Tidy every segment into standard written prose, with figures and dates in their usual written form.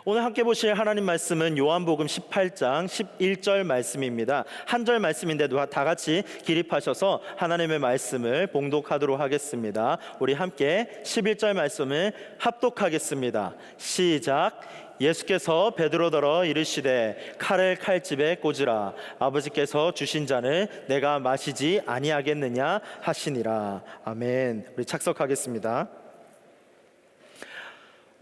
오늘 함께 보실 하나님 말씀은 요한복음 18장 11절 말씀입니다. 한 절 말씀인데도 다 같이 기립하셔서 하나님의 말씀을 봉독하도록 하겠습니다. 우리 함께 11절 말씀을 합독하겠습니다. 시작. 예수께서 베드로더러 이르시되 칼을 칼집에 꽂으라. 아버지께서 주신 잔을 내가 마시지 아니하겠느냐 하시니라. 아멘. 우리 착석하겠습니다.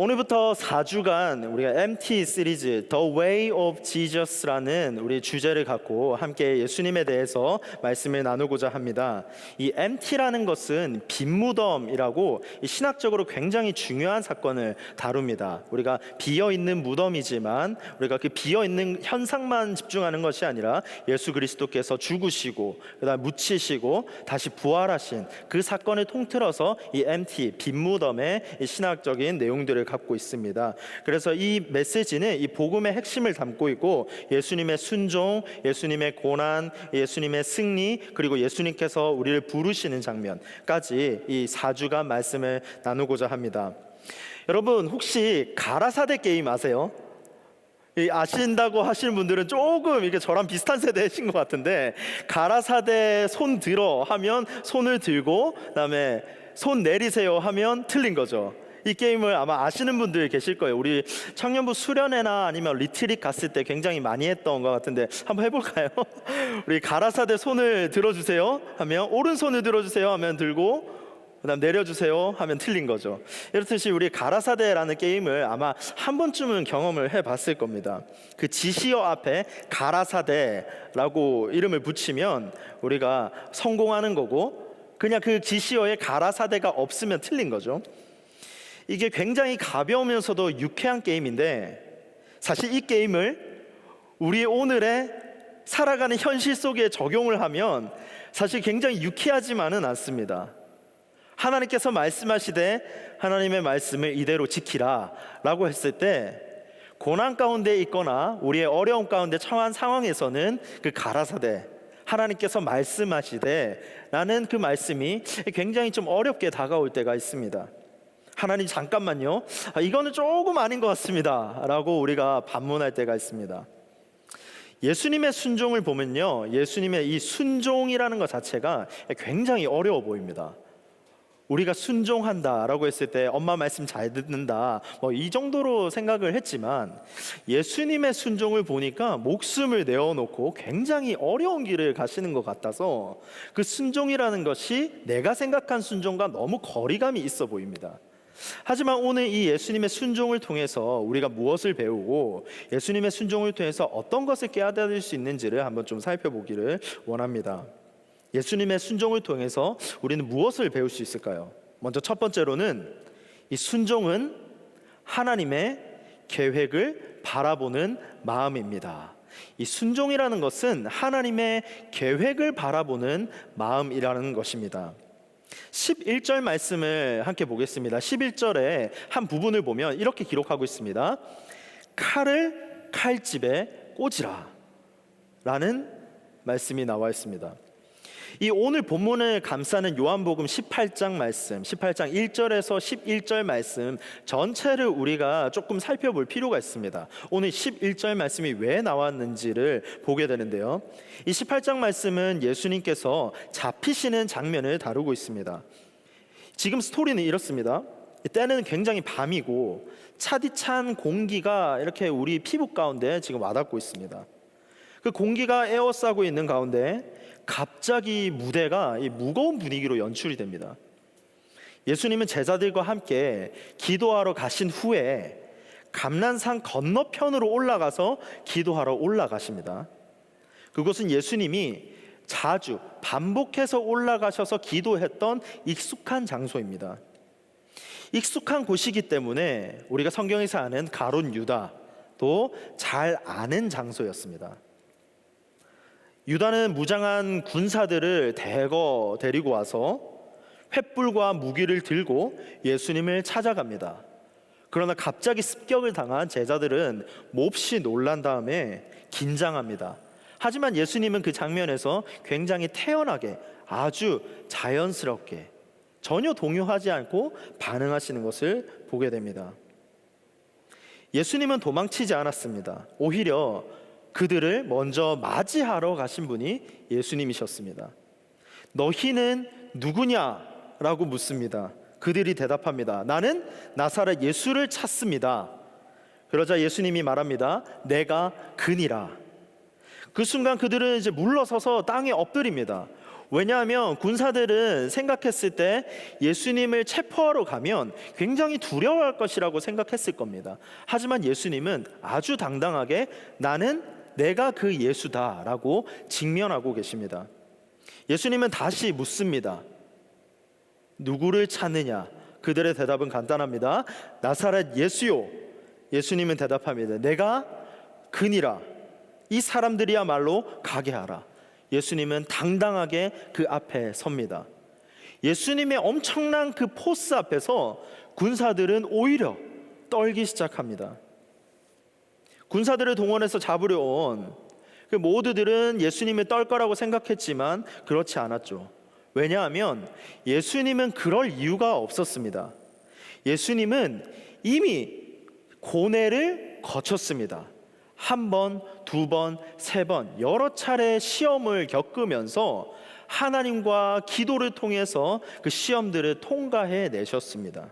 오늘부터 4주간 우리가 MT 시리즈 The Way of Jesus라는 우리 주제를 갖고 함께 예수님에 대해서 말씀을 나누고자 합니다. 이 MT라는 것은 빈무덤이라고 신학적으로 굉장히 중요한 사건을 다룹니다. 우리가 비어있는 무덤이지만 우리가 그 비어있는 현상만 집중하는 것이 아니라 예수 그리스도께서 죽으시고 그다음 묻히시고 다시 부활하신 그 사건을 통틀어서 이 MT 빈무덤의 이 신학적인 내용들을 갖고 있습니다. 그래서 이 메시지는 이 복음의 핵심을 담고 있고 예수님의 순종, 예수님의 고난, 예수님의 승리, 그리고 예수님께서 우리를 부르시는 장면까지 이 4주간 말씀을 나누고자 합니다. 여러분 혹시 가라사대 게임 아세요? 아신다고 하시는 분들은 조금 이게 저랑 비슷한 세대이신 것 같은데, 가라사대 손 들어 하면 손을 들고 그다음에 손 내리세요 하면 틀린 거죠. 이 게임을 아마 아시는 분들 계실 거예요. 우리 청년부 수련회나 아니면 리트릿 갔을 때 굉장히 많이 했던 것 같은데 한번 해볼까요? 우리 가라사대 손을 들어주세요 하면 오른손을 들어주세요 하면 들고, 그다음 내려주세요 하면 틀린 거죠. 이렇듯이 우리 가라사대라는 게임을 아마 한 번쯤은 경험을 해봤을 겁니다. 그 지시어 앞에 가라사대라고 이름을 붙이면 우리가 성공하는 거고, 그냥 그 지시어에 가라사대가 없으면 틀린 거죠. 이게 굉장히 가벼우면서도 유쾌한 게임인데, 사실 이 게임을 우리 오늘의 살아가는 현실 속에 적용을 하면 사실 굉장히 유쾌하지만은 않습니다. 하나님께서 말씀하시되 하나님의 말씀을 이대로 지키라 라고 했을 때, 고난 가운데 있거나 우리의 어려움 가운데 처한 상황에서는 그 가라사대, 하나님께서 말씀하시되 라는 그 말씀이 굉장히 좀 어렵게 다가올 때가 있습니다. 하나님 잠깐만요, 이거는 조금 아닌 것 같습니다 라고 우리가 반문할 때가 있습니다. 예수님의 순종을 보면요, 예수님의 이 순종이라는 것 자체가 굉장히 어려워 보입니다. 우리가 순종한다라고 했을 때 엄마 말씀 잘 듣는다 이 정도로 생각을 했지만, 예수님의 순종을 보니까 목숨을 내어놓고 굉장히 어려운 길을 가시는 것 같아서 그 순종이라는 것이 내가 생각한 순종과 너무 거리감이 있어 보입니다. 하지만 오늘 이 예수님의 순종을 통해서 우리가 무엇을 배우고 예수님의 순종을 통해서 어떤 것을 깨달을 수 있는지를 한번 좀 살펴보기를 원합니다. 예수님의 순종을 통해서 우리는 무엇을 배울 수 있을까요? 먼저 첫 번째로는 이 순종은 하나님의 계획을 바라보는 마음입니다. 이 순종이라는 것은 하나님의 계획을 바라보는 마음이라는 것입니다. 11절 말씀을 함께 보겠습니다. 11절에 한 부분을 보면 이렇게 기록하고 있습니다. 칼을 칼집에 꽂으라 라는 말씀이 나와 있습니다. 이 오늘 본문을 감싸는 요한복음 18장 말씀, 18장 1절에서 11절 말씀 전체를 우리가 조금 살펴볼 필요가 있습니다. 오늘 11절 말씀이 왜 나왔는지를 보게 되는데요, 이 18장 말씀은 예수님께서 잡히시는 장면을 다루고 있습니다. 지금 스토리는 이렇습니다. 때는 굉장히 밤이고 차디찬 공기가 이렇게 우리 피부 가운데 지금 와닿고 있습니다. 그 공기가 에워싸고 있는 가운데 갑자기 무대가 이 무거운 분위기로 연출이 됩니다. 예수님은 제자들과 함께 기도하러 가신 후에 감난산 건너편으로 올라가서 기도하러 올라가십니다. 그곳은 예수님이 자주 반복해서 올라가셔서 기도했던 익숙한 장소입니다. 익숙한 곳이기 때문에 우리가 성경에서 아는 가룟 유다도 잘 아는 장소였습니다. 유다는 무장한 군사들을 대거 데리고 와서 횃불과 무기를 들고 예수님을 찾아갑니다. 그러나 갑자기 습격을 당한 제자들은 몹시 놀란 다음에 긴장합니다. 하지만 예수님은 그 장면에서 굉장히 태연하게, 아주 자연스럽게, 전혀 동요하지 않고 반응하시는 것을 보게 됩니다. 예수님은 도망치지 않았습니다. 오히려 그들을 먼저 맞이하러 가신 분이 예수님이셨습니다. 너희는 누구냐? 라고 묻습니다. 그들이 대답합니다. 나는 나사렛 예수를 찾습니다. 그러자 예수님이 말합니다. 내가 그니라. 그 순간 그들은 이제 물러서서 땅에 엎드립니다. 왜냐하면 군사들은 생각했을 때 예수님을 체포하러 가면 굉장히 두려워할 것이라고 생각했을 겁니다. 하지만 예수님은 아주 당당하게 나는 내가 그 예수다라고 직면하고 계십니다. 예수님은 다시 묻습니다. 누구를 찾느냐? 그들의 대답은 간단합니다. 나사렛 예수요. 예수님은 대답합니다. 내가 그니라. 이 사람들이야말로 가게 하라. 예수님은 당당하게 그 앞에 섭니다. 예수님의 엄청난 그 포스 앞에서 군사들은 오히려 떨기 시작합니다. 군사들을 동원해서 잡으려 온 그 모두들은 예수님을 떨 거라고 생각했지만 그렇지 않았죠. 왜냐하면 예수님은 그럴 이유가 없었습니다. 예수님은 이미 고뇌를 거쳤습니다. 한 번, 두 번, 세 번 여러 차례 시험을 겪으면서 하나님과 기도를 통해서 그 시험들을 통과해 내셨습니다.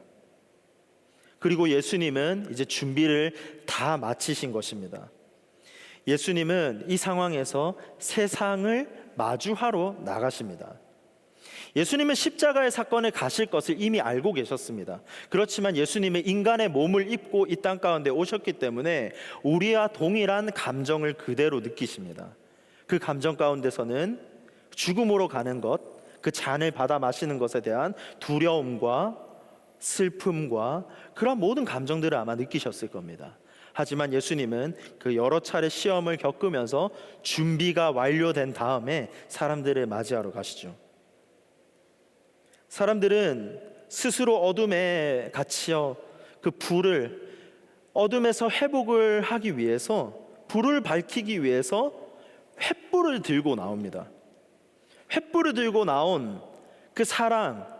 그리고 예수님은 이제 준비를 다 마치신 것입니다. 예수님은 이 상황에서 세상을 마주하러 나가십니다. 예수님은 십자가의 사건에 가실 것을 이미 알고 계셨습니다. 그렇지만 예수님은 인간의 몸을 입고 이 땅 가운데 오셨기 때문에 우리와 동일한 감정을 그대로 느끼십니다. 그 감정 가운데서는 죽음으로 가는 것, 그 잔을 받아 마시는 것에 대한 두려움과 슬픔과 그런 모든 감정들을 아마 느끼셨을 겁니다. 하지만 예수님은 그 여러 차례 시험을 겪으면서 준비가 완료된 다음에 사람들을 맞이하러 가시죠. 사람들은 스스로 어둠에 갇혀 그 불을 어둠에서 회복을 하기 위해서 불을 밝히기 위해서 횃불을 들고 나옵니다. 횃불을 들고 나온 그 사랑,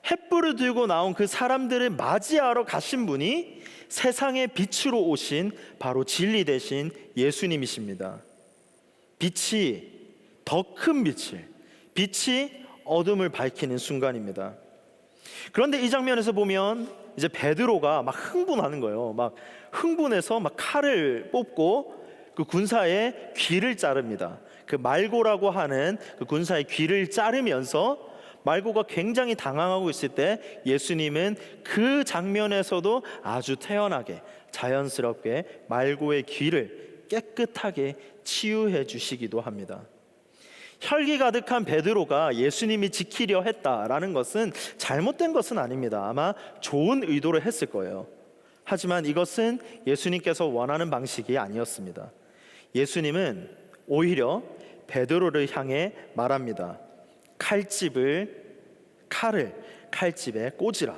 횃불을 들고 나온 그 사람들을 맞이하러 가신 분이 세상의 빛으로 오신 바로 진리 되신 예수님이십니다. 빛이 더 큰 빛이 어둠을 밝히는 순간입니다. 그런데 이 장면에서 보면 이제 베드로가 막 흥분하는 거예요. 막 흥분해서 막 칼을 뽑고 그 군사의 귀를 자릅니다. 그 말고라고 하는 그 군사의 귀를 자르면서 말고가 굉장히 당황하고 있을 때 예수님은 그 장면에서도 아주 태연하게 자연스럽게 말고의 귀를 깨끗하게 치유해 주시기도 합니다. 혈기 가득한 베드로가 예수님이 지키려 했다라는 것은 잘못된 것은 아닙니다. 아마 좋은 의도를 했을 거예요. 하지만 이것은 예수님께서 원하는 방식이 아니었습니다. 예수님은 오히려 베드로를 향해 말합니다. 칼을 칼집에 꽂으라.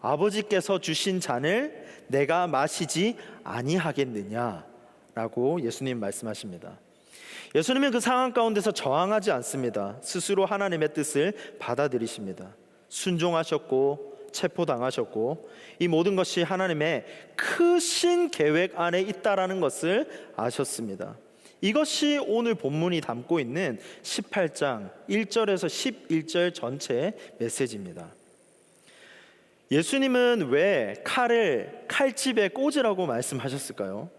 아버지께서 주신 잔을 내가 마시지 아니하겠느냐라고 예수님 말씀하십니다. 예수님은 그 상황 가운데서 저항하지 않습니다. 스스로 하나님의 뜻을 받아들이십니다. 순종하셨고 체포당하셨고 이 모든 것이 하나님의 크신 계획 안에 있다라는 것을 아셨습니다. 이것이 오늘 본문이 담고 있는 18장 1절에서 11절 전체의 메시지입니다. 예수님은 왜 칼을 칼집에 꽂으라고 말씀하셨을까요?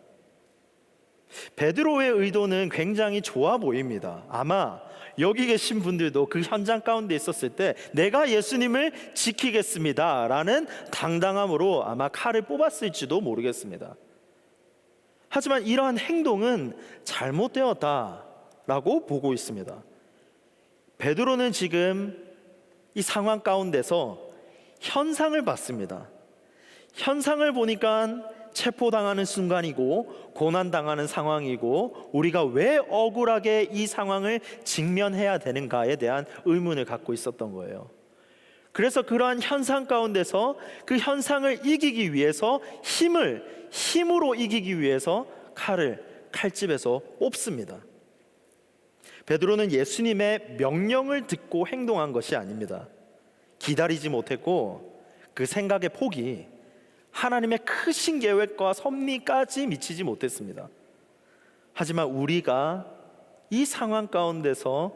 베드로의 의도는 굉장히 좋아 보입니다. 아마 여기 계신 분들도 그 현장 가운데 있었을 때 내가 예수님을 지키겠습니다 라는 당당함으로 아마 칼을 뽑았을지도 모르겠습니다. 하지만 이러한 행동은 잘못되었다라고 보고 있습니다. 베드로는 지금 이 상황 가운데서 현상을 봤습니다. 현상을 보니까 체포당하는 순간이고 고난당하는 상황이고 우리가 왜 억울하게 이 상황을 직면해야 되는가에 대한 의문을 갖고 있었던 거예요. 그래서 그러한 현상 가운데서 그 현상을 이기기 위해서 힘으로 이기기 위해서 칼을 칼집에서 뽑습니다. 베드로는 예수님의 명령을 듣고 행동한 것이 아닙니다. 기다리지 못했고 그 생각의 폭이 하나님의 크신 계획과 섭리까지 미치지 못했습니다. 하지만 우리가 이 상황 가운데서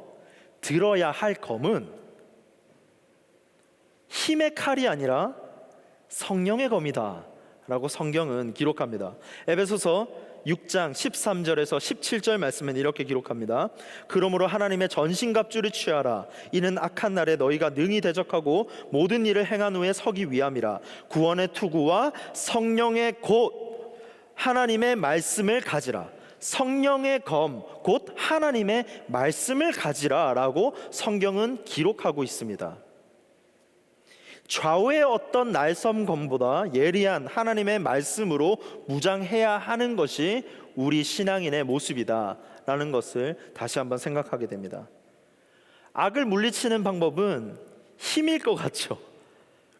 들어야 할 검은 힘의 칼이 아니라 성령의 검이다 라고 성경은 기록합니다. 에베소서 6장 13절에서 17절 말씀은 이렇게 기록합니다. 그러므로 하나님의 전신갑주를 취하라. 이는 악한 날에 너희가 능히 대적하고 모든 일을 행한 후에 서기 위함이라. 구원의 투구와 성령의 곧 하나님의 말씀을 가지라. 성령의 검 곧 하나님의 말씀을 가지라 라고 성경은 기록하고 있습니다. 좌우의 어떤 날섬검보다 예리한 하나님의 말씀으로 무장해야 하는 것이 우리 신앙인의 모습이다 라는 것을 다시 한번 생각하게 됩니다. 악을 물리치는 방법은 힘일 것 같죠.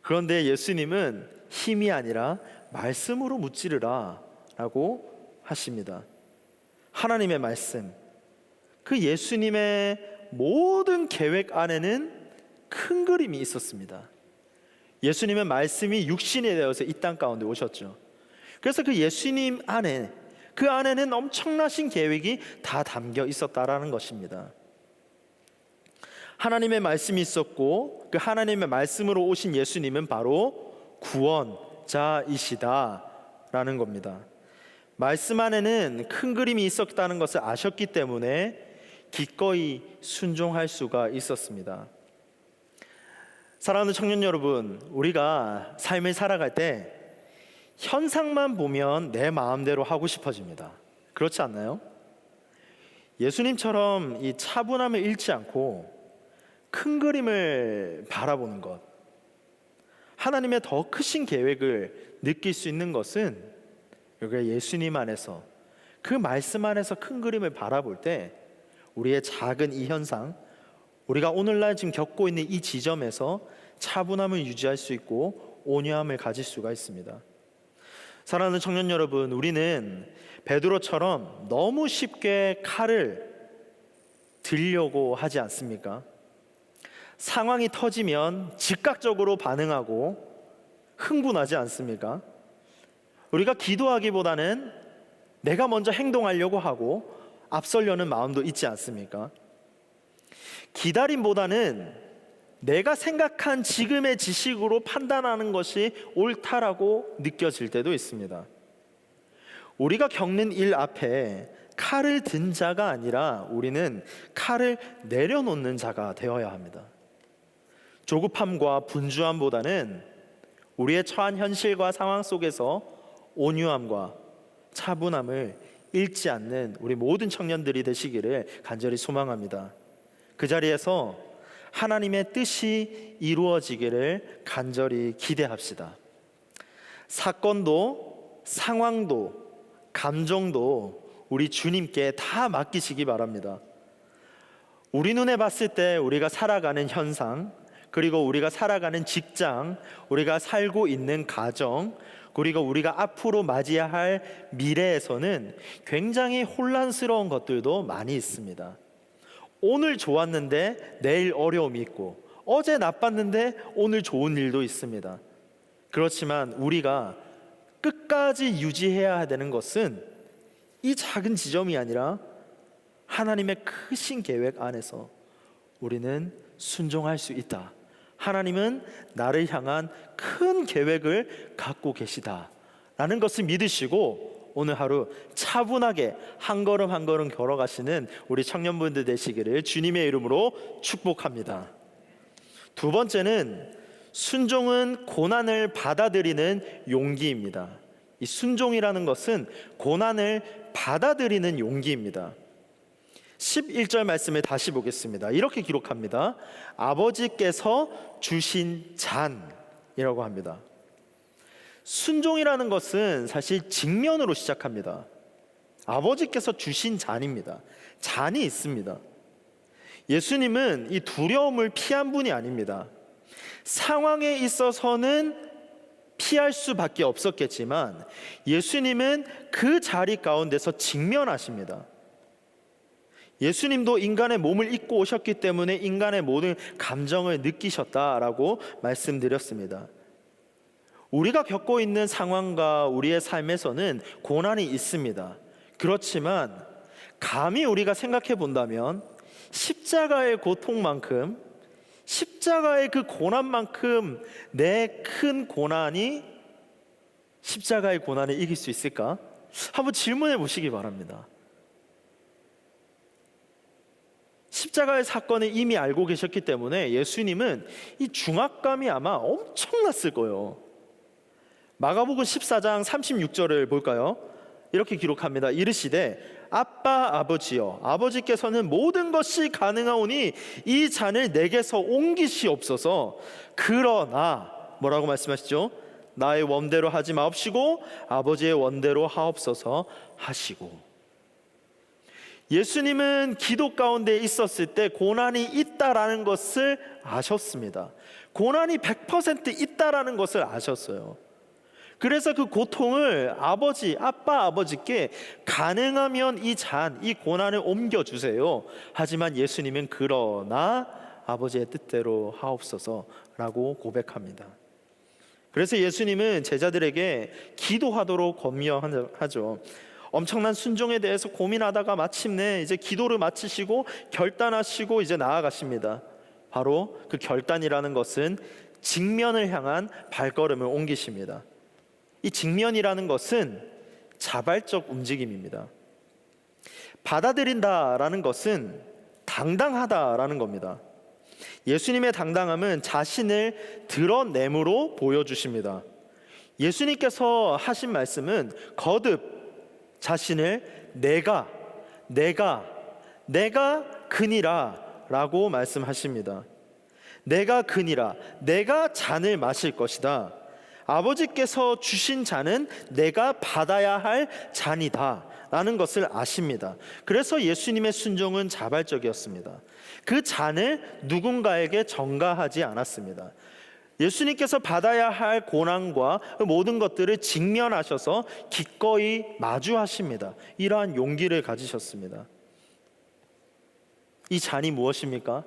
그런데 예수님은 힘이 아니라 말씀으로 무찌르라 라고 하십니다. 하나님의 말씀, 그 예수님의 모든 계획 안에는 큰 그림이 있었습니다. 예수님의 말씀이 육신이 되어서 이 땅 가운데 오셨죠. 그래서 그 예수님 안에, 그 안에는 엄청나신 계획이 다 담겨 있었다라는 것입니다. 하나님의 말씀이 있었고 그 하나님의 말씀으로 오신 예수님은 바로 구원자이시다라는 겁니다. 말씀 안에는 큰 그림이 있었다는 것을 아셨기 때문에 기꺼이 순종할 수가 있었습니다. 사랑하는 청년 여러분, 우리가 삶을 살아갈 때 현상만 보면 내 마음대로 하고 싶어집니다. 그렇지 않나요? 예수님처럼 이 차분함을 잃지 않고 큰 그림을 바라보는 것, 하나님의 더 크신 계획을 느낄 수 있는 것은 여기가 예수님 안에서, 그 말씀 안에서 큰 그림을 바라볼 때 우리의 작은 이 현상, 우리가 오늘날 지금 겪고 있는 이 지점에서 차분함을 유지할 수 있고 온유함을 가질 수가 있습니다. 사랑하는 청년 여러분, 우리는 베드로처럼 너무 쉽게 칼을 들려고 하지 않습니까? 상황이 터지면 즉각적으로 반응하고 흥분하지 않습니까? 우리가 기도하기보다는 내가 먼저 행동하려고 하고 앞서려는 마음도 있지 않습니까? 기다림보다는 내가 생각한 지금의 지식으로 판단하는 것이 옳다라고 느껴질 때도 있습니다. 우리가 겪는 일 앞에 칼을 든 자가 아니라 우리는 칼을 내려놓는 자가 되어야 합니다. 조급함과 분주함보다는 우리의 처한 현실과 상황 속에서 온유함과 차분함을 잃지 않는 우리 모든 청년들이 되시기를 간절히 소망합니다. 그 자리에서 하나님의 뜻이 이루어지기를 간절히 기대합시다. 사건도 상황도 감정도 우리 주님께 다 맡기시기 바랍니다. 우리 눈에 봤을 때 우리가 살아가는 현상, 그리고 우리가 살아가는 직장, 우리가 살고 있는 가정, 그리고 우리가 앞으로 맞이해야 할 미래에서는 굉장히 혼란스러운 것들도 많이 있습니다. 오늘 좋았는데 내일 어려움이 있고, 어제 나빴는데 오늘 좋은 일도 있습니다. 그렇지만 우리가 끝까지 유지해야 되는 것은 이 작은 지점이 아니라 하나님의 크신 계획 안에서 우리는 순종할 수 있다. 하나님은 나를 향한 큰 계획을 갖고 계시다라는 것을 믿으시고 오늘 하루 차분하게 한 걸음 한 걸음 걸어가시는 우리 청년분들 되시기를 주님의 이름으로 축복합니다. 두 번째는 순종은 고난을 받아들이는 용기입니다. 이 순종이라는 것은 고난을 받아들이는 용기입니다. 11절 말씀을 다시 보겠습니다. 이렇게 기록합니다. 아버지께서 주신 잔이라고 합니다. 순종이라는 것은 사실 직면으로 시작합니다. 아버지께서 주신 잔입니다. 잔이 있습니다. 예수님은 이 두려움을 피한 분이 아닙니다. 상황에 있어서는 피할 수밖에 없었겠지만 예수님은 그 자리 가운데서 직면하십니다. 예수님도 인간의 몸을 입고 오셨기 때문에 인간의 모든 감정을 느끼셨다라고 말씀드렸습니다. 우리가 겪고 있는 상황과 우리의 삶에서는 고난이 있습니다. 그렇지만 감히 우리가 생각해 본다면 십자가의 고통만큼, 십자가의 그 고난만큼 내 큰 고난이 십자가의 고난을 이길 수 있을까? 한번 질문해 보시기 바랍니다. 십자가의 사건을 이미 알고 계셨기 때문에 예수님은 이 중압감이 아마 엄청났을 거예요. 마가복음 14장 36절을 볼까요? 이렇게 기록합니다. 이르시되 아빠 아버지여, 아버지께서는 모든 것이 가능하오니 이 잔을 내게서 옮기시옵소서. 그러나 뭐라고 말씀하시죠? 나의 원대로 하지 마옵시고 아버지의 원대로 하옵소서 하시고. 예수님은 기도 가운데 있었을 때 고난이 있다라는 것을 아셨습니다. 고난이 100% 있다라는 것을 아셨어요. 그래서 그 고통을 아빠 아버지께 가능하면 이 잔, 이 고난을 옮겨주세요. 하지만 예수님은 그러나 아버지의 뜻대로 하옵소서라고 고백합니다. 그래서 예수님은 제자들에게 기도하도록 권면하죠. 엄청난 순종에 대해서 고민하다가 마침내 이제 기도를 마치시고 결단하시고 이제 나아가십니다. 바로 그 결단이라는 것은 직면을 향한 발걸음을 옮기십니다. 이 직면이라는 것은 자발적 움직임입니다. 받아들인다라는 것은 당당하다라는 겁니다. 예수님의 당당함은 자신을 드러냄으로 보여주십니다. 예수님께서 하신 말씀은 거듭 자신을 내가 그니라 라고 말씀하십니다. 내가 그니라, 내가 잔을 마실 것이다. 아버지께서 주신 잔은 내가 받아야 할 잔이다 라는 것을 아십니다. 그래서 예수님의 순종은 자발적이었습니다. 그 잔을 누군가에게 전가하지 않았습니다. 예수님께서 받아야 할 고난과 모든 것들을 직면하셔서 기꺼이 마주하십니다. 이러한 용기를 가지셨습니다. 이 잔이 무엇입니까?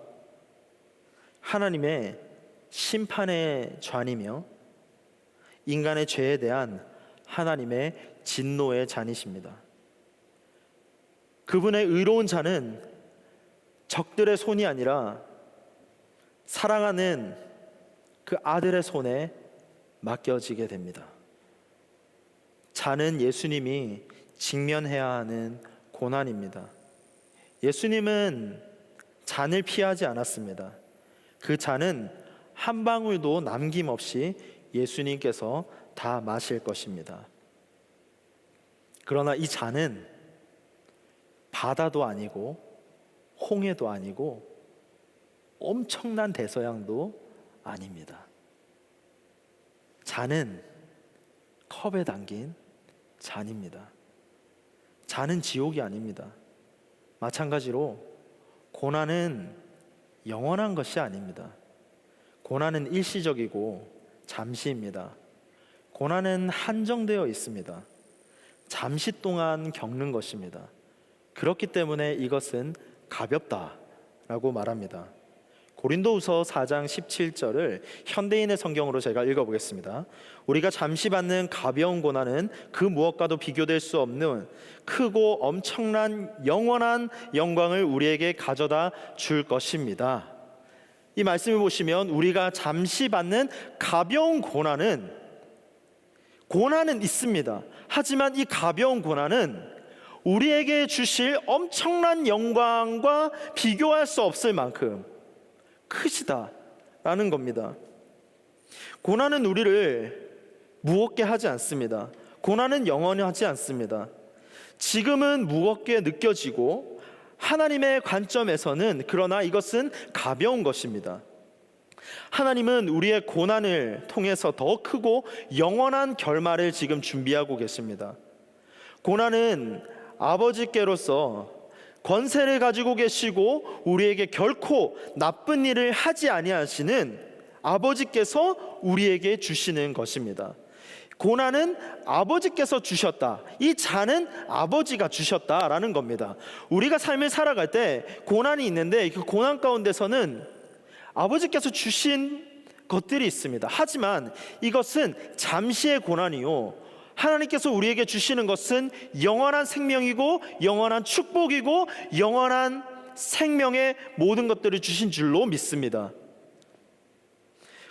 하나님의 심판의 잔이며 인간의 죄에 대한 하나님의 진노의 잔이십니다. 그분의 의로운 잔은 적들의 손이 아니라 사랑하는 그 아들의 손에 맡겨지게 됩니다. 잔은 예수님이 직면해야 하는 고난입니다. 예수님은 잔을 피하지 않았습니다. 그 잔은 한 방울도 남김없이 예수님께서 다 마실 것입니다. 그러나 이 잔은 바다도 아니고 홍해도 아니고 엄청난 대서양도 아닙니다. 잔은 컵에 담긴 잔입니다. 잔은 지옥이 아닙니다. 마찬가지로 고난은 영원한 것이 아닙니다. 고난은 일시적이고 잠시입니다. 고난은 한정되어 있습니다. 잠시 동안 겪는 것입니다. 그렇기 때문에 이것은 가볍다라고 말합니다. 고린도후서 4장 17절을 현대인의 성경으로 제가 읽어보겠습니다. 우리가 잠시 받는 가벼운 고난은 그 무엇과도 비교될 수 없는 크고 엄청난 영원한 영광을 우리에게 가져다 줄 것입니다. 이 말씀을 보시면 우리가 잠시 받는 가벼운 고난은 있습니다. 하지만 이 가벼운 고난은 우리에게 주실 엄청난 영광과 비교할 수 없을 만큼 크시다라는 겁니다. 고난은 우리를 무겁게 하지 않습니다. 고난은 영원히 하지 않습니다. 지금은 무겁게 느껴지고 하나님의 관점에서는 그러나 이것은 가벼운 것입니다. 하나님은 우리의 고난을 통해서 더 크고 영원한 결말을 지금 준비하고 계십니다. 고난은 아버지께로서 권세를 가지고 계시고 우리에게 결코 나쁜 일을 하지 아니하시는 아버지께서 우리에게 주시는 것입니다. 고난은 아버지께서 주셨다. 이 잔은 아버지가 주셨다라는 겁니다. 우리가 삶을 살아갈 때 고난이 있는데 그 고난 가운데서는 아버지께서 주신 것들이 있습니다. 하지만 이것은 잠시의 고난이요, 하나님께서 우리에게 주시는 것은 영원한 생명이고 영원한 축복이고 영원한 생명의 모든 것들을 주신 줄로 믿습니다.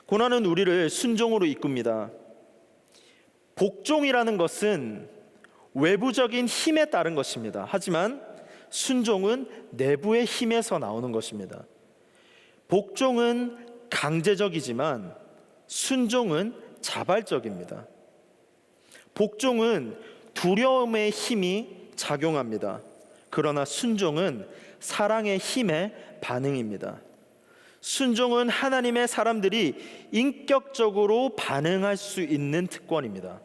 고난은 우리를 순종으로 이끕니다. 복종이라는 것은 외부적인 힘에 따른 것입니다. 하지만 순종은 내부의 힘에서 나오는 것입니다. 복종은 강제적이지만 순종은 자발적입니다. 복종은 두려움의 힘이 작용합니다. 그러나 순종은 사랑의 힘의 반응입니다. 순종은 하나님의 사람들이 인격적으로 반응할 수 있는 특권입니다.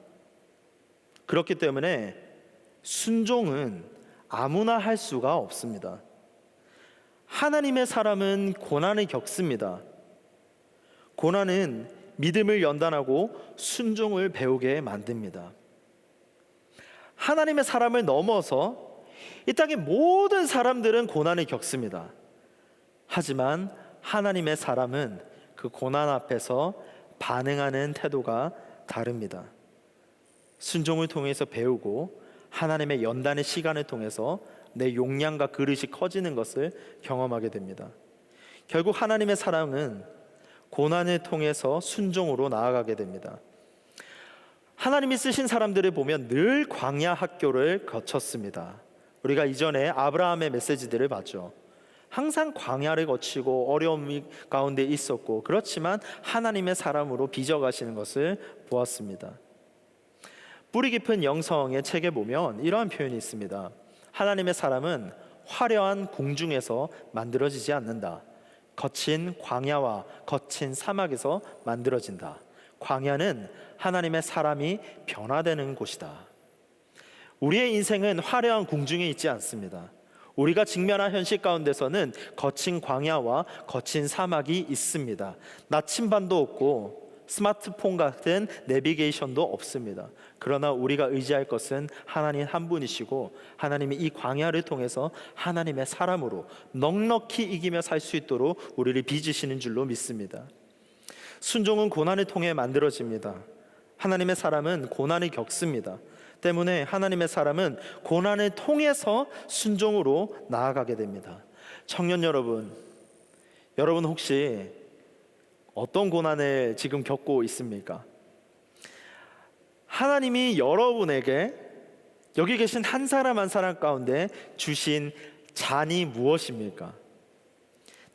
그렇기 때문에 순종은 아무나 할 수가 없습니다. 하나님의 사람은 고난을 겪습니다. 고난은 믿음을 연단하고 순종을 배우게 만듭니다. 하나님의 사람을 넘어서 이 땅의 모든 사람들은 고난을 겪습니다. 하지만 하나님의 사람은 그 고난 앞에서 반응하는 태도가 다릅니다. 순종을 통해서 배우고 하나님의 연단의 시간을 통해서 내 용량과 그릇이 커지는 것을 경험하게 됩니다. 결국 하나님의 사랑은 고난을 통해서 순종으로 나아가게 됩니다. 하나님이 쓰신 사람들을 보면 늘 광야 학교를 거쳤습니다. 우리가 이전에 아브라함의 메시지들을 봤죠. 항상 광야를 거치고 어려움 가운데 있었고, 그렇지만 하나님의 사람으로 빚어가시는 것을 보았습니다. 뿌리 깊은 영성의 책에 보면 이러한 표현이 있습니다. 하나님의 사람은 화려한 궁중에서 만들어지지 않는다. 거친 광야와 거친 사막에서 만들어진다. 광야는 하나님의 사람이 변화되는 곳이다. 우리의 인생은 화려한 궁중에 있지 않습니다. 우리가 직면한 현실 가운데서는 거친 광야와 거친 사막이 있습니다. 나침반도 없고 스마트폰 같은 내비게이션도 없습니다. 그러나 우리가 의지할 것은 하나님 한 분이시고, 하나님이 이 광야를 통해서 하나님의 사람으로 넉넉히 이기며 살 수 있도록 우리를 빚으시는 줄로 믿습니다. 순종은 고난을 통해 만들어집니다. 하나님의 사람은 고난을 겪습니다. 때문에 하나님의 사람은 고난을 통해서 순종으로 나아가게 됩니다. 청년 여러분, 여러분 혹시 어떤 고난을 지금 겪고 있습니까? 하나님이 여러분에게 여기 계신 한 사람 한 사람 가운데 주신 잔이 무엇입니까?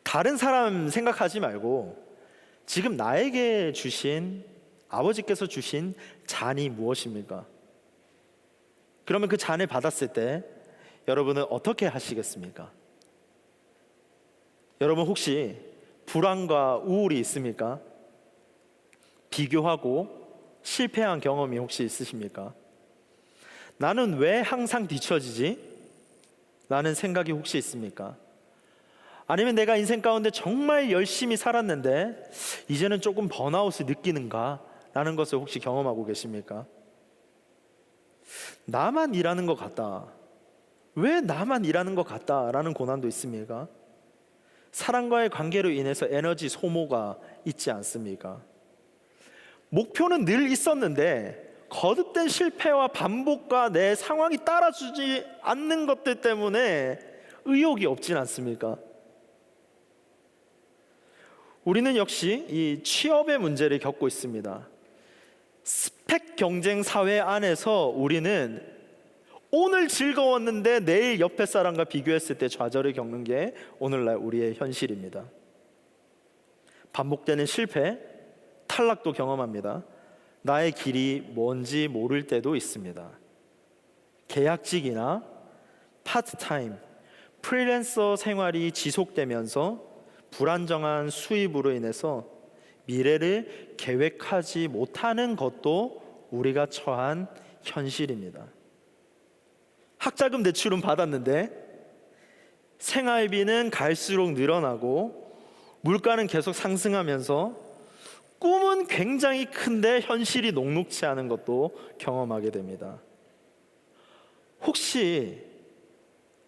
다른 사람 생각하지 말고 지금 나에게 주신, 아버지께서 주신 잔이 무엇입니까? 그러면 그 잔을 받았을 때 여러분은 어떻게 하시겠습니까? 여러분 혹시 불안과 우울이 있습니까? 비교하고 실패한 경험이 혹시 있으십니까? 나는 왜 항상 뒤처지지? 라는 생각이 혹시 있습니까? 아니면 내가 인생 가운데 정말 열심히 살았는데 이제는 조금 번아웃을 느끼는가? 라는 것을 혹시 경험하고 계십니까? 나만 일하는 것 같다. 왜 나만 일하는 것 같다? 라는 고난도 있습니까? 사람과의 관계로 인해서 에너지 소모가 있지 않습니까? 목표는 늘 있었는데 거듭된 실패와 반복과 내 상황이 따라주지 않는 것들 때문에 의욕이 없진 않습니까? 우리는 역시 이 취업의 문제를 겪고 있습니다. 스펙 경쟁 사회 안에서 우리는 오늘 즐거웠는데 내일 옆에 사람과 비교했을 때 좌절을 겪는 게 오늘날 우리의 현실입니다. 반복되는 실패, 탈락도 경험합니다. 나의 길이 뭔지 모를 때도 있습니다. 계약직이나 파트타임, 프리랜서 생활이 지속되면서 불안정한 수입으로 인해서 미래를 계획하지 못하는 것도 우리가 처한 현실입니다. 학자금 대출은 받았는데 생활비는 갈수록 늘어나고 물가는 계속 상승하면서 꿈은 굉장히 큰데 현실이 녹록치 않은 것도 경험하게 됩니다. 혹시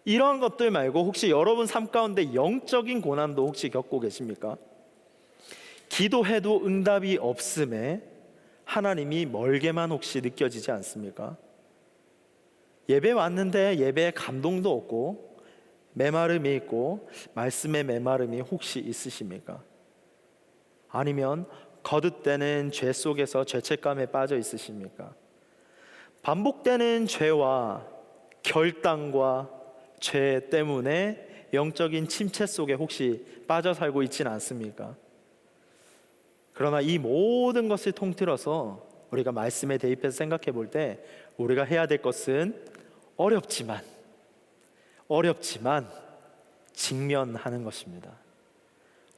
이러한 것들 말고 혹시 여러분 삶 가운데 영적인 고난도 혹시 겪고 계십니까? 기도해도 응답이 없음에 하나님이 멀게만 혹시 느껴지지 않습니까? 예배 왔는데 예배에 감동도 없고 메마름이 있고 말씀에 메마름이 혹시 있으십니까? 아니면 거듭되는 죄 속에서 죄책감에 빠져 있으십니까? 반복되는 죄와 결단과 죄 때문에 영적인 침체 속에 혹시 빠져 살고 있지는 않습니까? 그러나 이 모든 것을 통틀어서 우리가 말씀에 대입해서 생각해 볼 때 우리가 해야 될 것은 어렵지만 직면하는 것입니다.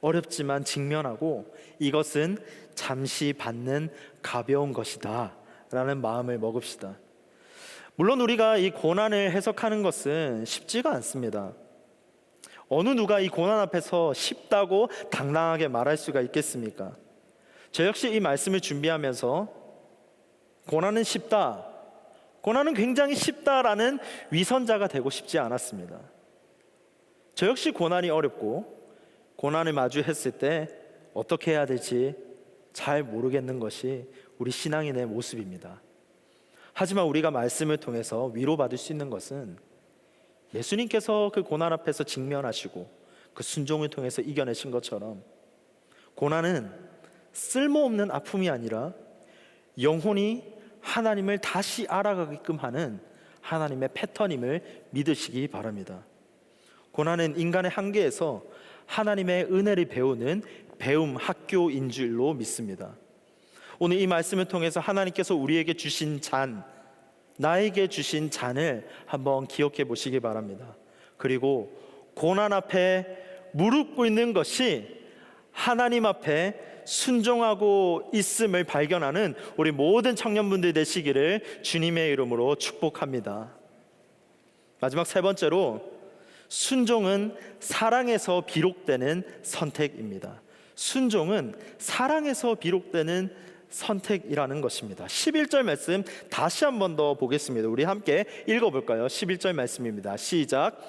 어렵지만 직면하고 이것은 잠시 받는 가벼운 것이다 라는 마음을 먹읍시다. 물론 우리가 이 고난을 해석하는 것은 쉽지가 않습니다. 어느 누가 이 고난 앞에서 쉽다고 당당하게 말할 수가 있겠습니까? 저 역시 이 말씀을 준비하면서 고난은 쉽다, 고난은 굉장히 쉽다라는 위선자가 되고 싶지 않았습니다. 저 역시 고난이 어렵고 고난을 마주했을 때 어떻게 해야 될지 잘 모르겠는 것이 우리 신앙인의 모습입니다. 하지만 우리가 말씀을 통해서 위로받을 수 있는 것은 예수님께서 그 고난 앞에서 직면하시고 그 순종을 통해서 이겨내신 것처럼 고난은 쓸모없는 아픔이 아니라 영혼이 하나님을 다시 알아가게끔 하는 하나님의 패턴임을 믿으시기 바랍니다. 고난은 인간의 한계에서 하나님의 은혜를 배우는 배움 학교인 줄로 믿습니다. 오늘 이 말씀을 통해서 하나님께서 우리에게 주신 잔, 나에게 주신 잔을 한번 기억해 보시기 바랍니다. 그리고 고난 앞에 무릎 꿇는 것이 하나님 앞에 순종하고 있음을 발견하는 우리 모든 청년분들 되시기를 주님의 이름으로 축복합니다. 마지막 세 번째로, 순종은 사랑에서 비롯되는 선택입니다. 순종은 사랑에서 비롯되는 선택이라는 것입니다. 11절 말씀 다시 한 번 더 보겠습니다. 우리 함께 읽어볼까요? 11절 말씀입니다. 시작.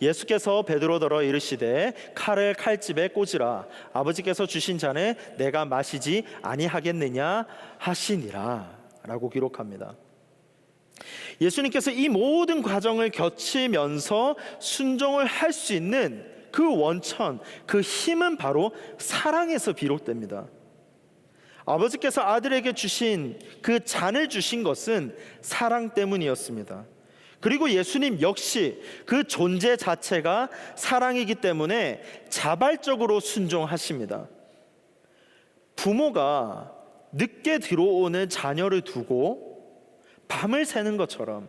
예수께서 베드로더러 이르시되 칼을 칼집에 꽂으라. 아버지께서 주신 잔을 내가 마시지 아니하겠느냐 하시니라 라고 기록합니다. 예수님께서 이 모든 과정을 거치면서 순종을 할 수 있는 그 원천, 그 힘은 바로 사랑에서 비롯됩니다. 아버지께서 아들에게 주신 그 잔을 주신 것은 사랑 때문이었습니다. 그리고 예수님 역시 그 존재 자체가 사랑이기 때문에 자발적으로 순종하십니다. 부모가 늦게 들어오는 자녀를 두고 밤을 새는 것처럼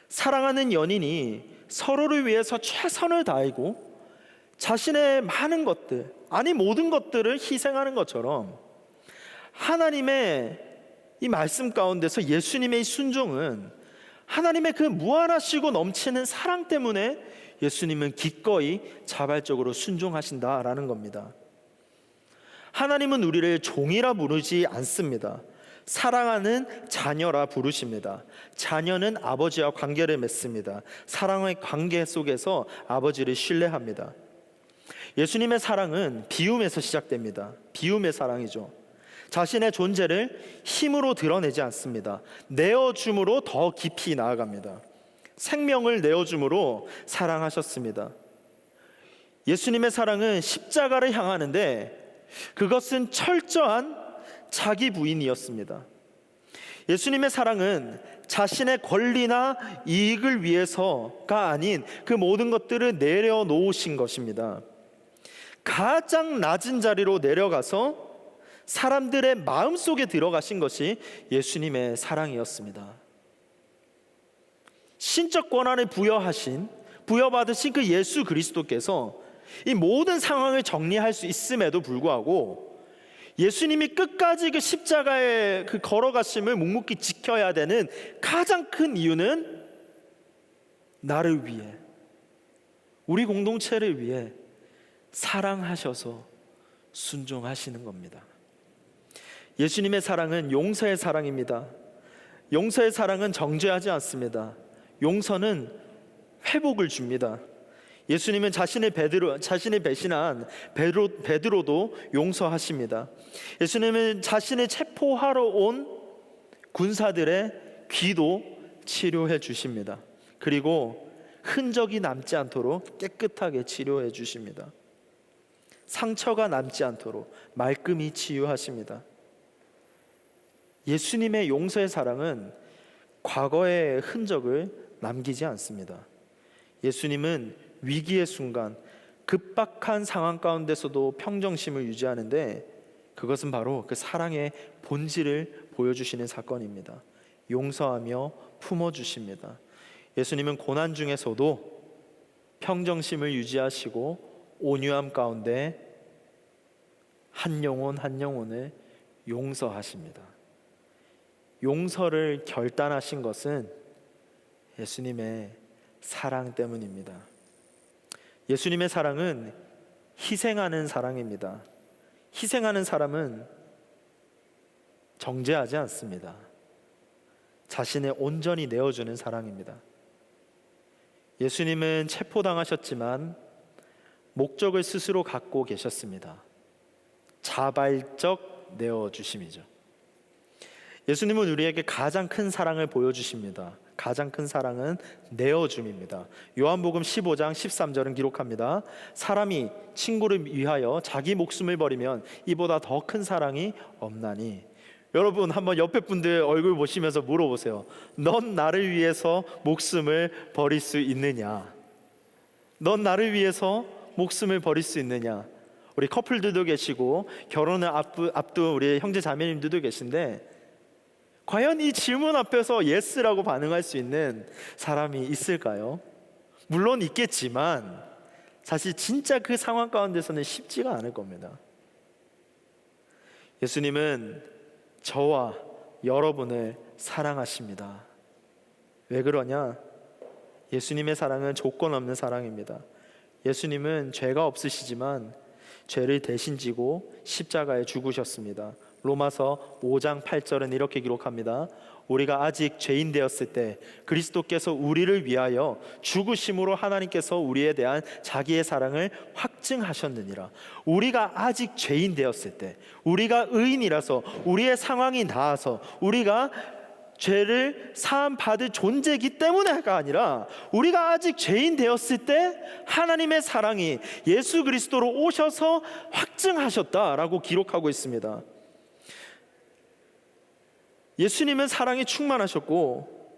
사랑하는 연인이 서로를 위해서 최선을 다하고 자신의 많은 것들, 아니 모든 것들을 희생하는 것처럼 하나님의 이 말씀 가운데서 예수님의 순종은 하나님의 그 무한하시고 넘치는 사랑 때문에 예수님은 기꺼이 자발적으로 순종하신다라는 겁니다. 하나님은 우리를 종이라 부르지 않습니다. 사랑하는 자녀라 부르십니다. 자녀는 아버지와 관계를 맺습니다. 사랑의 관계 속에서 아버지를 신뢰합니다. 예수님의 사랑은 비움에서 시작됩니다. 비움의 사랑이죠. 자신의 존재를 힘으로 드러내지 않습니다. 내어줌으로 더 깊이 나아갑니다. 생명을 내어줌으로 사랑하셨습니다. 예수님의 사랑은 십자가를 향하는데 그것은 철저한 자기 부인이었습니다. 예수님의 사랑은 자신의 권리나 이익을 위해서가 아닌 그 모든 것들을 내려놓으신 것입니다. 가장 낮은 자리로 내려가서 사람들의 마음속에 들어가신 것이 예수님의 사랑이었습니다. 신적 권한을 부여받으신 그 예수 그리스도께서 이 모든 상황을 정리할 수 있음에도 불구하고 예수님이 끝까지 그 십자가에 그 걸어가심을 묵묵히 지켜야 되는 가장 큰 이유는 나를 위해, 우리 공동체를 위해 사랑하셔서 순종하시는 겁니다. 예수님의 사랑은 용서의 사랑입니다. 용서의 사랑은 정죄하지 않습니다. 용서는 회복을 줍니다. 예수님은 자신을 배신한 베드로도 용서하십니다. 예수님은 자신을 체포하러 온 군사들의 귀도 치료해 주십니다. 그리고 흔적이 남지 않도록 깨끗하게 치료해 주십니다. 상처가 남지 않도록 말끔히 치유하십니다. 예수님의 용서의 사랑은 과거의 흔적을 남기지 않습니다. 예수님은 위기의 순간, 급박한 상황 가운데서도 평정심을 유지하는데, 그것은 바로 그 사랑의 본질을 보여주시는 사건입니다. 용서하며 품어주십니다. 예수님은 고난 중에서도 평정심을 유지하시고 온유함 가운데 한 영혼 한 영혼을 용서하십니다. 용서를 결단하신 것은 예수님의 사랑 때문입니다. 예수님의 사랑은 희생하는 사랑입니다. 희생하는 사람은 정죄하지 않습니다. 자신을 온전히 내어주는 사랑입니다. 예수님은 체포당하셨지만 목적을 스스로 갖고 계셨습니다. 자발적 내어주심이죠. 예수님은 우리에게 가장 큰 사랑을 보여주십니다. 가장 큰 사랑은 내어줌입니다. 요한복음 15장 13절은 기록합니다. 사람이 친구를 위하여 자기 목숨을 버리면 이보다 더 큰 사랑이 없나니. 여러분, 한번 옆에 분들 얼굴 보시면서 물어보세요. 넌 나를 위해서 목숨을 버릴 수 있느냐? 넌 나를 위해서 목숨을 버릴 수 있느냐? 우리 커플들도 계시고 결혼을 앞둔 우리 형제 자매님들도 계신데, 과연 이 질문 앞에서 예스라고 반응할 수 있는 사람이 있을까요? 물론 있겠지만 사실 진짜 그 상황 가운데서는 쉽지가 않을 겁니다. 예수님은 저와 여러분을 사랑하십니다. 왜 그러냐? 예수님의 사랑은 조건 없는 사랑입니다. 예수님은 죄가 없으시지만 죄를 대신 지고 십자가에 죽으셨습니다. 로마서 5장 8절은 이렇게 기록합니다. 우리가 아직 죄인 되었을 때 그리스도께서 우리를 위하여 죽으심으로 하나님께서 우리에 대한 자기의 사랑을 확증하셨느니라. 우리가 아직 죄인 되었을 때, 우리가 의인이라서, 우리의 상황이 나아서, 우리가 죄를 사함 받을 존재이기 때문에가 아니라, 우리가 아직 죄인 되었을 때 하나님의 사랑이 예수 그리스도로 오셔서 확증하셨다라고 기록하고 있습니다. 예수님은 사랑이 충만하셨고,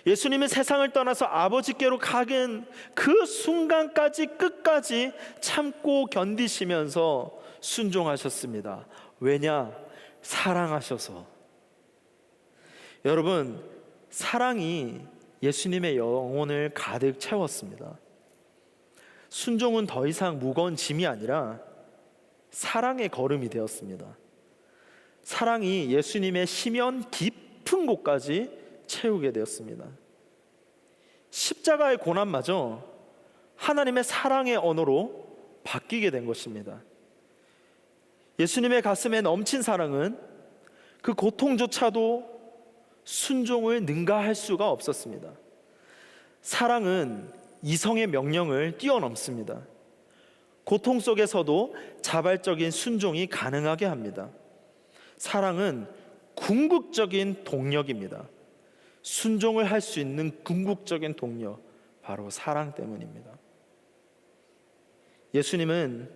예수님은 세상을 떠나서 아버지께로 가는 그 순간까지 끝까지 참고 견디시면서 순종하셨습니다. 왜냐? 사랑하셔서. 여러분, 사랑이 예수님의 영혼을 가득 채웠습니다. 순종은 더 이상 무거운 짐이 아니라 사랑의 걸음이 되었습니다. 사랑이 예수님의 심연 깊은 곳까지 채우게 되었습니다. 십자가의 고난마저 하나님의 사랑의 언어로 바뀌게 된 것입니다. 예수님의 가슴에 넘친 사랑은 그 고통조차도 순종을 능가할 수가 없었습니다. 사랑은 이성의 명령을 뛰어넘습니다. 고통 속에서도 자발적인 순종이 가능하게 합니다. 사랑은 궁극적인 동력입니다. 순종을 할 수 있는 궁극적인 동력, 바로 사랑 때문입니다. 예수님은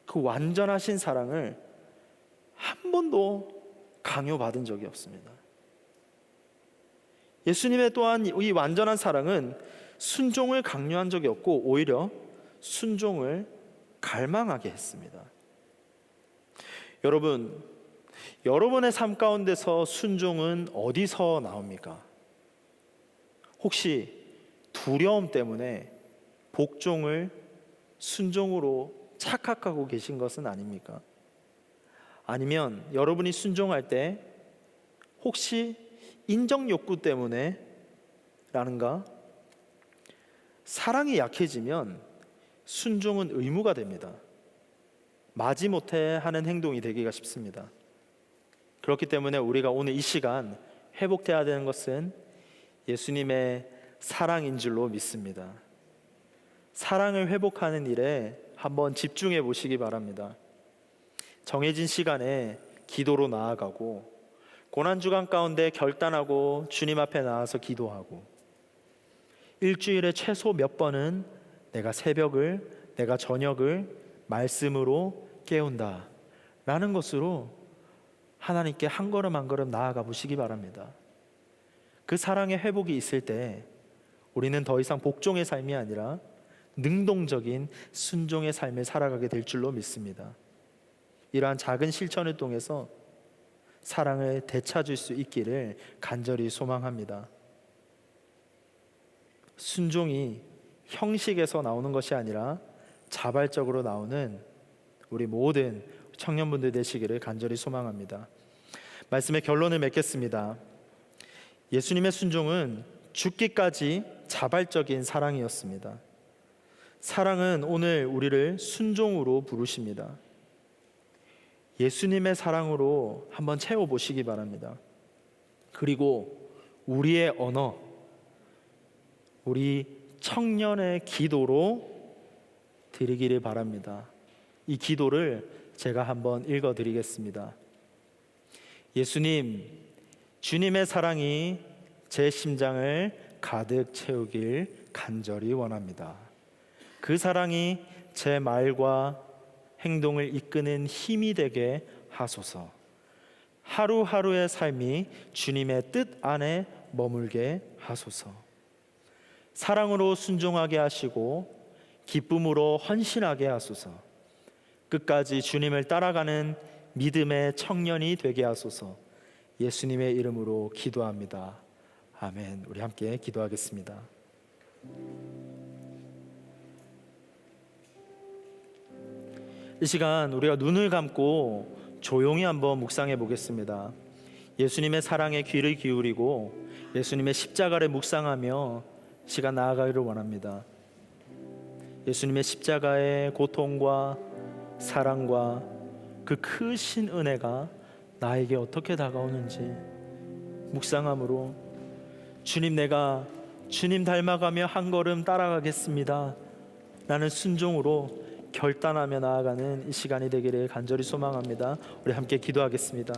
그 완전하신 사랑을 한 번도 강요받은 적이 없습니다. 예수님의 또한 이 완전한 사랑은 순종을 강요한 적이 없고 오히려 순종을 갈망하게 했습니다. 여러분의 삶 가운데서 순종은 어디서 나옵니까? 혹시 두려움 때문에 복종을 순종으로 착각하고 계신 것은 아닙니까? 아니면 여러분이 순종할 때 혹시 인정 욕구 때문에 라는가? 사랑이 약해지면 순종은 의무가 됩니다. 마지못해 하는 행동이 되기가 쉽습니다. 그렇기 때문에 우리가 오늘 이 시간 회복돼야 되는 것은 예수님의 사랑인 줄로 믿습니다. 사랑을 회복하는 일에 한번 집중해 보시기 바랍니다. 정해진 시간에 기도로 나아가고, 고난주간 가운데 결단하고 주님 앞에 나와서 기도하고, 일주일에 최소 몇 번은 내가 새벽을, 내가 저녁을 말씀으로 깨운다 라는 것으로 하나님께 한 걸음 한 걸음 나아가 보시기 바랍니다. 그 사랑의 회복이 있을 때 우리는 더 이상 복종의 삶이 아니라 능동적인 순종의 삶을 살아가게 될 줄로 믿습니다. 이러한 작은 실천을 통해서 사랑을 되찾을 수 있기를 간절히 소망합니다. 순종이 형식에서 나오는 것이 아니라 자발적으로 나오는 우리 모든 청년분들 되시기를 간절히 소망합니다. 말씀의 결론을 맺겠습니다. 예수님의 순종은 죽기까지 자발적인 사랑이었습니다. 사랑은 오늘 우리를 순종으로 부르십니다. 예수님의 사랑으로 한번 채워보시기 바랍니다. 그리고 우리의 언어, 우리 청년의 기도로 드리기를 바랍니다. 이 기도를 제가 한번 읽어드리겠습니다. 예수님, 주님의 사랑이 제 심장을 가득 채우길 간절히 원합니다. 그 사랑이 제 말과 행동을 이끄는 힘이 되게 하소서. 하루하루의 삶이 주님의 뜻 안에 머물게 하소서. 사랑으로 순종하게 하시고 기쁨으로 헌신하게 하소서. 끝까지 주님을 따라가는 믿음의 청년이 되게 하소서. 예수님의 이름으로 기도합니다. 아멘. 우리 함께 기도하겠습니다. 이 시간 우리가 눈을 감고 조용히 한번 묵상해 보겠습니다. 예수님의 사랑에 귀를 기울이고 예수님의 십자가를 묵상하며 시간 나아가기를 원합니다. 예수님의 십자가의 고통과 사랑과 그 크신 은혜가 나에게 어떻게 다가오는지 묵상함으로 주님, 내가 주님 닮아가며 한 걸음 따라가겠습니다 라는 순종으로 결단하며 나아가는 이 시간이 되기를 간절히 소망합니다. 우리 함께 기도하겠습니다.